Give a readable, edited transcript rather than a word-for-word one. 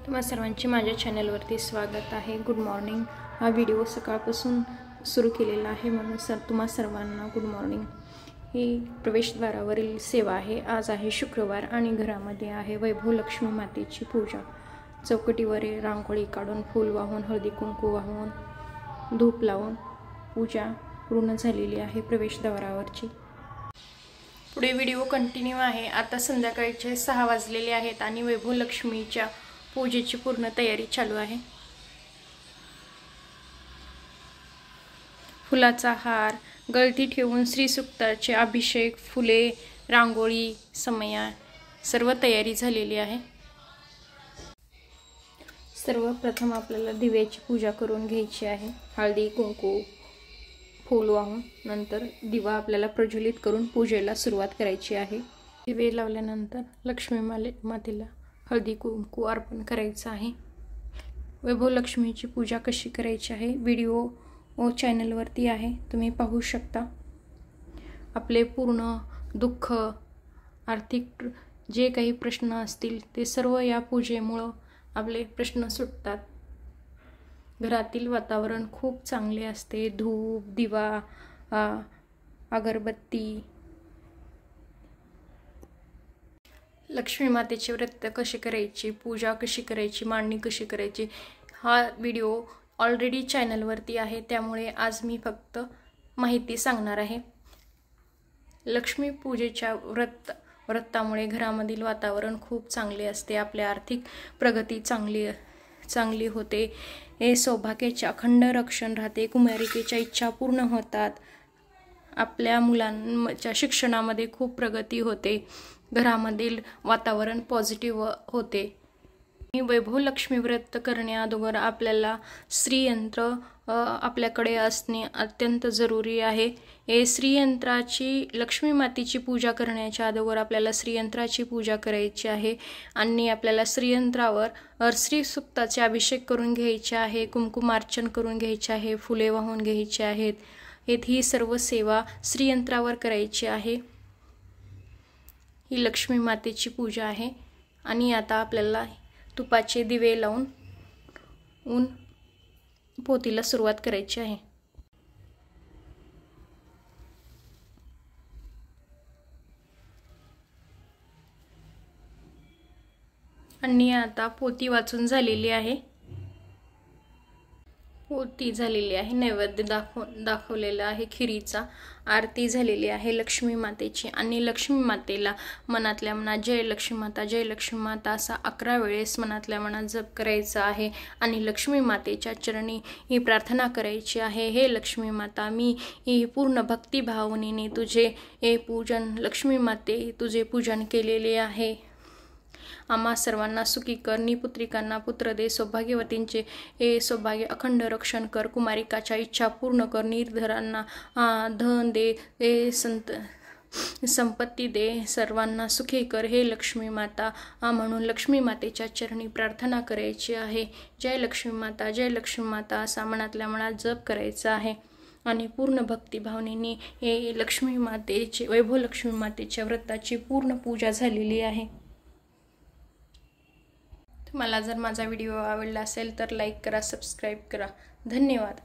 तुम्हा सर्वांचे माझ्या चॅनलवरती स्वागत आहे। Good morning. हा व्हिडिओ सकाळपासून सुरू केलेला आहे म्हणून तुम्हा सर्वांना गुड मॉर्निंग। ही प्रवेशद्वारावरील सेवा आहे। आज आहे शुक्रवार आणि घरामध्ये आहे वैभव लक्ष्मी मातेची पूजा। चौकटीवर रांगोळी काढून फूल वाहून हळदी कुंकू वाहून धूप लावून पूजा पूर्ण झालेली आहे प्रवेशद्वारावरची। पुढे व्हिडिओ कंटिन्यू आहे। आता संध्याकाळचे 6 वाजलेले आहेत आणि वैभव लक्ष्मीच्या पूजेची पूर्ण तयारी चालू आहे। फुलाचा हार गळती ठेवून श्री सूक्ताचे अभिषेक, फुले, रांगोळी, समया सर्व तयारी झालेली आहे। सर्वप्रथम आपल्याला दिव्याची पूजा करून घ्यायची आहे। हळदी कुंकू फूल वाहून नंतर दिवा आपल्याला प्रज्वलित करून पूजेला सुरुवात करायची आहे। दिवे लावल्यानंतर लक्ष्मी मातेला हळदी कुंकू अर्पण करायचं आहे। वैभव लक्ष्मीची पूजा कशी करायची आहे व्हिडिओ चॅनलवरती आहे, तुम्ही पाहू शकता। आपले पूर्ण दुःख, आर्थिक जे काही प्रश्न असतील ते सर्व या पूजेमुळे आपले प्रश्न सुटतात। घरातील वातावरण खूप चांगले असते। धूप, दिवा, अगरबत्ती। लक्ष्मी मातेचे व्रत कसे करायचे, पूजा कशी करायची, मांडणी कशी करायची हा व्हिडिओ ऑलरेडी चॅनलवरती आहे, त्यामुळे आज मी फक्त माहिती सांगणार आहे। लक्ष्मी पूजेच्या व्रतामुळे घरामधील वातावरण खूप चांगले असते। आपल्या आर्थिक प्रगती चांगली होते। हे सौभाग्याचे अखंड रक्षण राहते। कुमारिकेच्या इच्छा पूर्ण होतात। आपल्या मुलांच्या शिक्षणामध्ये खूप प्रगती होते। घरामधील वातावरण पॉझिटिव्ह होते। वैभव लक्ष्मी व्रत करण्याअगोदर आपल्याला श्रीयंत्र आपल्याकडे असणे अत्यंत जरुरी आहे। हे श्रीयंत्राची लक्ष्मी मातेची पूजा करण्याच्या अगोदर आपल्याला श्रीयंत्राची पूजा करायची आहे आणि आपल्याला श्रीयंत्रावर श्री सूक्ताचे अभिषेक करून घ्यायचे आहे, कुंकुमार्चन करून घ्यायचे आहे, फुले वाहून घ्यायची आहेत। ही सर्व सेवा श्रीयंत्रावर करायची आहे। ही लक्ष्मी मातेची पूजा आहे आणि आता आपल्याला तुपाचे दिवे लावून पोथीला सुरुवात करायची आहे। आणि आता पोथी वाचून झालेली आहे। पोथी झालेली आहे। नैवेद्य दाखवलेला आहे खिरीचा। आरती झालेली आहे लक्ष्मी मातेची आणि लक्ष्मी मातेला मनातल्या मनात जय लक्ष्मी माता, जय लक्ष्मी माता असा 11 वेळेस मनातल्या मनात जप करायचा आहे आणि लक्ष्मी मातेच्या चरणी ही प्रार्थना करायची आहे। हे लक्ष्मी माता, मी ही पूर्ण भक्तिभावनेने तुझे हे पूजन, लक्ष्मी माते तुझे पूजन केलेले आहे। आम्हा सर्वांना सुखी कर, निपुत्रिकांना पुत्र दे, सौभाग्यवतींचे हे सौभाग्य अखंड रक्षण कर, कुमारिकाच्या इच्छा पूर्ण कर, निर्धरांना धन दे, हे संपत्ती दे, सर्वांना सुखी कर हे लक्ष्मी माता म्हणून लक्ष्मी मातेच्या चरणी प्रार्थना करायची आहे। जय लक्ष्मी माता, जय लक्ष्मी माता असा मनातल्या मनात जप करायचा आहे आणि पूर्ण भक्तिभावनेने हे लक्ष्मी मातेचे वैभव लक्ष्मी मातेच्या व्रताची पूर्ण पूजा झालेली आहे। तुम्हाला जर माझा व्हिडिओ आवडला असेल तर लाईक करा, सबस्क्राईब करा। धन्यवाद।